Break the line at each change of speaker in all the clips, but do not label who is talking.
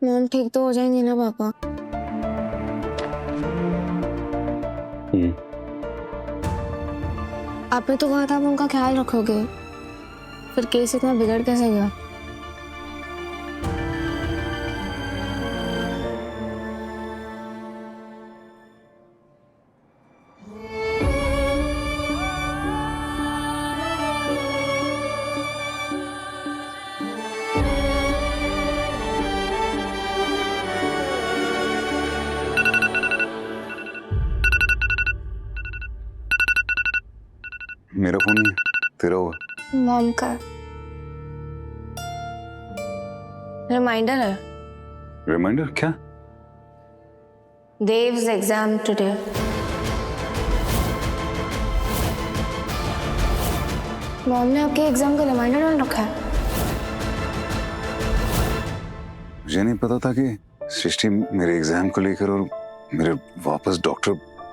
Mom ठीक तो हो जाएंगी ना पापा? आपने तो कहा था आप उनका ख्याल रखोगे, फिर केस इतना बिगड़ कैसे गया?
मेरा फोन नहीं है, तेरा होगा।
मॉम का रिमाइंडर है।
रिमाइंडर क्या?
Dev's exam today. मॉम ने आपके एग्जाम का रिमाइंडर डाल रखा है।
मुझे नहीं पता था कि सृष्टि मेरे एग्जाम को लेकर और मेरे वापस डॉक्टर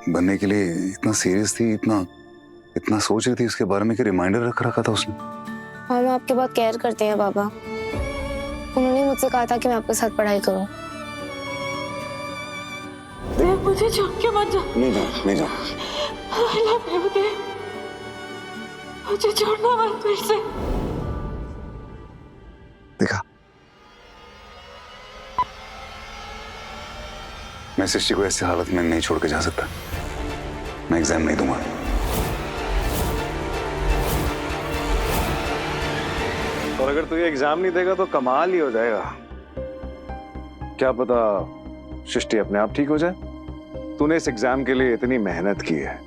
बनने के लिए इतना सीरियस थी, इतना सोच रही थी उसके बारे में कि रिमाइंडर रख रखा था उसने।
हम आपके बहुत केयर करते हैं पापा। उन्होंने मुझसे कहा था कि मैं आपके साथ पढ़ाई करूं।
देव, मुझे छोड़ के मत जा।
नहीं जा।
I love you, देव। मुझे छोड़ना मत फिर से।
देखा, मैं सृष्टि को ऐसी हालत में नहीं छोड़ के जा सकता। मैं एग्जाम नहीं दूंगा।
और अगर तू ये एग्जाम नहीं देगा तो कमाल ही हो जाएगा। क्या पता सृष्टि अपने आप ठीक हो जाए। तूने इस एग्जाम के लिए इतनी मेहनत की है,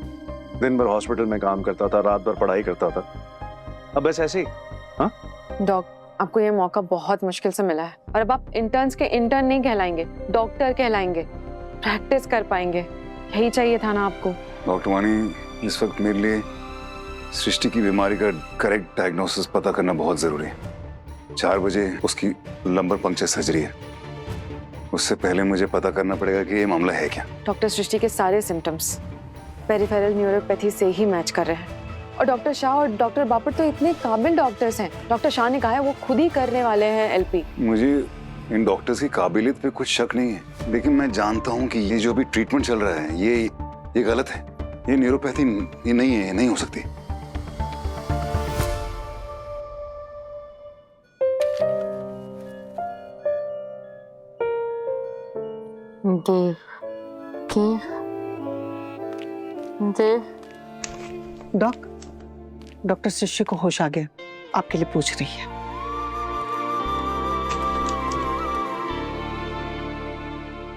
दिन भर हॉस्पिटल में काम करता था, रात भर पढ़ाई करता था, अब बस ऐसे ही। हाँ
डॉक, आपको ये मौका बहुत मुश्किल से मिला है और अब आप इंटर्न्स के इंटर्न नहीं कहलाएंगे, डॉक्टर कहलाएंगे, प्रैक्टिस कर पाएंगे। यही चाहिए था ना आपको।
डॉक्टर वानी, इस वक्त मेरे लिए सृष्टि की बीमारी का करेक्ट डायग्नोसिस पता करना बहुत जरूरी है। 4 बजे उसकी लंबर पंक्चर सर्जरी है। उससे पहले मुझे पता करना पड़ेगा कि ये मामला है क्या।
डॉक्टर सृष्टि के सारे सिम्टम्स पेरिफेरल न्यूरोपैथी से ही मैच कर रहे हैं और डॉक्टर शाह और डॉक्टर बापट तो इतने काबिल डॉक्टर्स हैं। डॉक्टर शाह ने कहा है वो खुद ही करने वाले हैं एलपी।
मुझे इन डॉक्टर्स की काबिलियत पे कुछ शक नहीं है, लेकिन मैं जानता हूँ कि ये जो भी ट्रीटमेंट चल रहा है ये गलत है। ये न्यूरोपैथी ये नहीं है, ये नहीं हो सकती।
देव,
डॉक्टर सृष्टि को होश आ गया, आपके लिए पूछ रही है।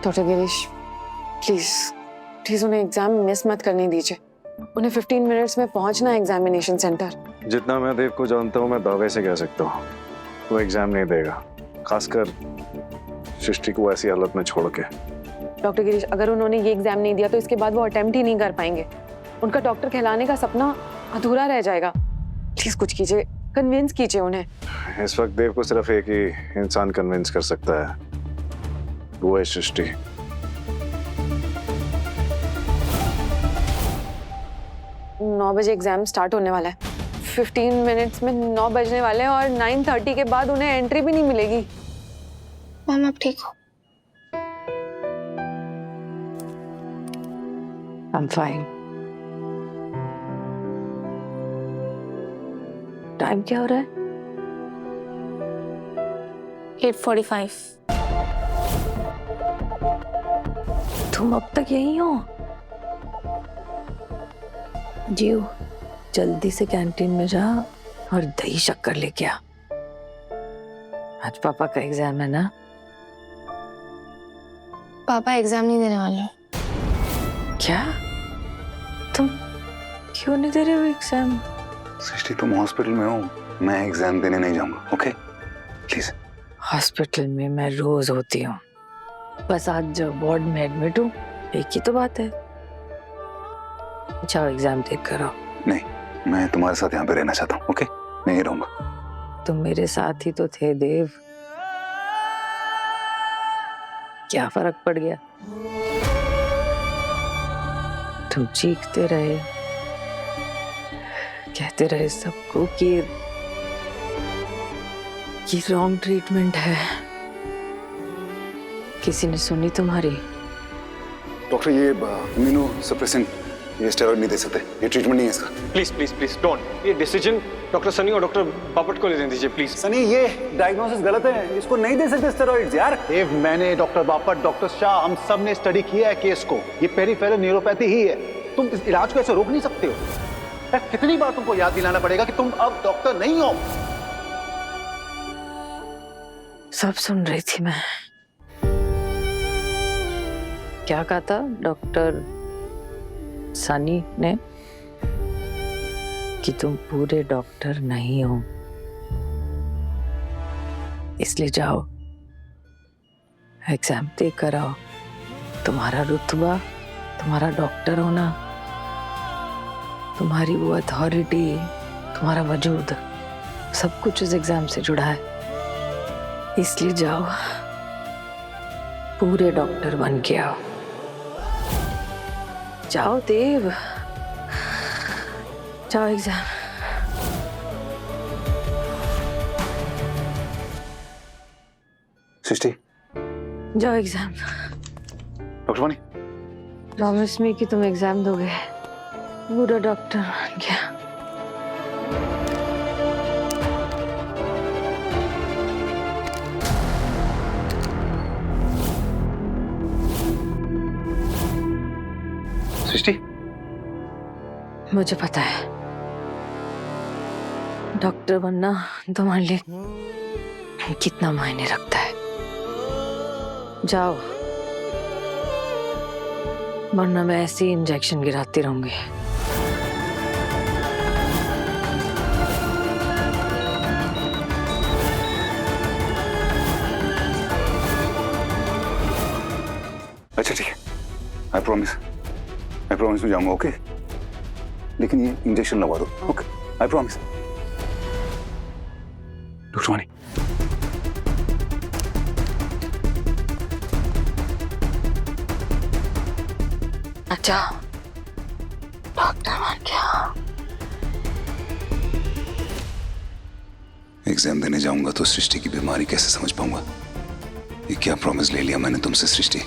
डॉक्टर गिरीश, प्लीज उन्हें एग्जाम मिस मत करने दीजिए। उन्हें 15 मिनट्स में पहुंचना है एग्जामिनेशन सेंटर।
जितना मैं देव को जानता हूँ, मैं दावे से कह सकता हूँ वो एग्जाम नहीं देगा, खासकर सृष्टि को ऐसी हालत में छोड़ के।
डॉक्टर गिरीश, अगर उन्होंने ये एग्जाम नहीं दिया तो इसके बाद वो अटेम्प्ट ही नहीं कर पाएंगे। उनका डॉक्टर कहलाने का सपना अधूरा रह जाएगा। प्लीज कुछ कीजिए, कन्विंस कीजिए उन्हें।
इस वक्त देव को सिर्फ एक ही इंसान कन्विंस कर सकता है, वो है सृष्टि।
9 बजे एग्जाम स्टार्ट होने वाला है। 15 मिनट्स में 9 बजने वाले हैं और 9:30 के बाद उन्हें एंट्री भी नहीं मिलेगी।
मॉम आप ठीक हो?
I'm fine. टाइम क्या हो रहा है?
8:45।
तुम अब तक यहीं हो? जीव, जल्दी से कैंटीन में जा और दही शक्कर लेके आ। आज पापा का एग्जाम है ना?
पापा एग्जाम नहीं देने वाले।
क्या? तुम क्यों नहीं दे रहे हो एग्जाम?
सृष्टि, तुम हॉस्पिटल में हो, मैं एग्जाम देने नहीं जाऊंगा। Okay please.
हॉस्पिटल में मैं रोज होती हूँ, बस आज जो वार्ड में एडमिट हूँ, एक ही तो बात है। जाओ एग्जाम देख कर आओ।
नहीं, मैं तुम्हारे साथ यहाँ पे रहना चाहता हूँ। ओके, मैं यहीं रहूंगा।
तुम मेरे साथ ही तो थे देव, क्या फर्क पड़ गया? तुम चीखते रहे, कहते रहे सबको कि ये रॉन्ग ट्रीटमेंट है, किसी ने सुनी तुम्हारी?
डॉक्टर ये इम्यूनो सप्रेसेंट, ये स्टेरॉइड नहीं दे सकते, ये ट्रीटमेंट नहीं है इसका।
Please please please don't. ये डिसीजन डॉक्टर सनी और डॉक्टर बापट को लेने दीजिए प्लीज।
सनी ये डायग्नोसिस गलत है, इसको नहीं दे सकते स्टेरॉइड्स यार।
देव, मैंने, डॉक्टर बापट, डॉक्टर शाह, हम सब ने स्टडी किया है केस को। ये पेरिफेरल न्यूरोपैथी ही है। तुम इस इलाज को ऐसे रोक नहीं सकते हो यार। कितनी बार तुमको याद दिलाना पड़ेगा कि तुम अब डॉक्टर नहीं हो।
सब सुन रही थी मैं। क्या कहा था डॉक्टर सनी ने? कि तुम पूरे डॉक्टर नहीं हो, इसलिए जाओ एग्जाम दे कर आओ। तुम्हारा रुतबा, तुम्हारा डॉक्टर होना, तुम्हारी वो अथॉरिटी, तुम्हारा वजूद, सब कुछ उस एग्जाम से जुड़ा है। इसलिए जाओ, पूरे डॉक्टर बन के आओ। जाओ देव, जाओ एग्जाम।
सृष्टि,
जाओ एग्जाम।
डॉक्टर वानी,
प्रॉमिस मी कि तुम एग्जाम दोगे, पूरा डॉक्टर बन गया।
सृष्टि,
मुझे पता है डॉक्टर बनना तुम्हारे लिए कितना मायने रखता है। जाओ, वरना मैं ऐसे ही इंजेक्शन गिराती रहूंगी।
अच्छा ठीक है, आई प्रॉमिस मैं जाऊंगा, ओके? लेकिन ये इंजेक्शन लगवा दो, ओके? I promise. डॉक्टर वानी,
अच्छा डॉक्टर बन गया।
एग्जाम देने जाऊंगा तो सृष्टि की बीमारी कैसे समझ पाऊंगा? ये क्या प्रॉमिस ले लिया मैंने तुमसे सृष्टि?